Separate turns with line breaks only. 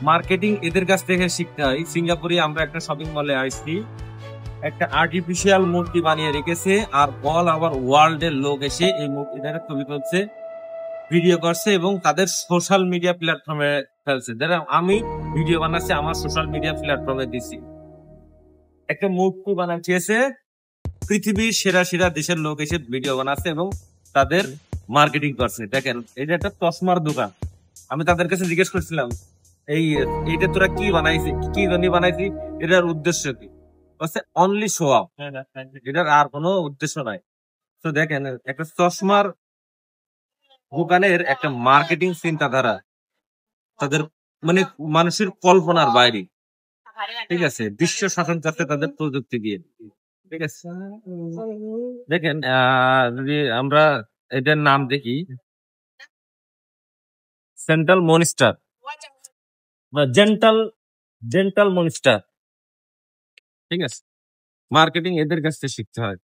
Marketing এদের কাছ থেকে শিখতে হয়। সিঙ্গাপুরে আমরা একটা শপিং মলে আসছি, একটা আর্টিফিশিয়াল মূর্তি বানিয়ে রেখেছে, আর অল ওভার ওয়ার্ল্ড এর লোক এসে এই মূর্তিটাকে ছবি তুলছে, ভিডিও করছে এবং তাদের সোশ্যাল মিডিয়া প্ল্যাটফর্মে ফেলছে। যারা আমি ভিডিও বানাচ্ছি আমার সোশ্যাল মিডিয়া প্ল্যাটফর্মে দিছি। একটা মূর্তি বানাচ্ছিয়েছে, পৃথিবীর সেরা সেরা দেশের লোক এসে ভিডিও বানাচ্ছে এবং তাদের মার্কেটিং করছে। দেখেন, এটা একটা চশমার দোকান। আমি তাদের কাছে জিজ্ঞেস করছিলাম, এইটা তোরা কি বানাইছি, কি জন্য বানাইছি, এটার উদ্দেশ্য কি? বলছে অনলি শো আপ, এটার আর কোনো উদ্দেশ্য নাই। তো দেখেন, একটা চশমার দোকানের একটা মার্কেটিং চিন্তাধারা তাদের মানে মানুষের কল্পনার বাইরে। ঠিক আছে, বিশ্ব শাসন করতে তাদের প্রযুক্তি দিয়ে। ঠিক আছে, দেখেন যদি আমরা এটার নাম দেখি, সেন্ট্রাল মনিস্টার বা জেন্টাল জেন্টাল মনিস্টার। ঠিক আছে, মার্কেটিং এদের কাছ থেকে শিখতে হয়।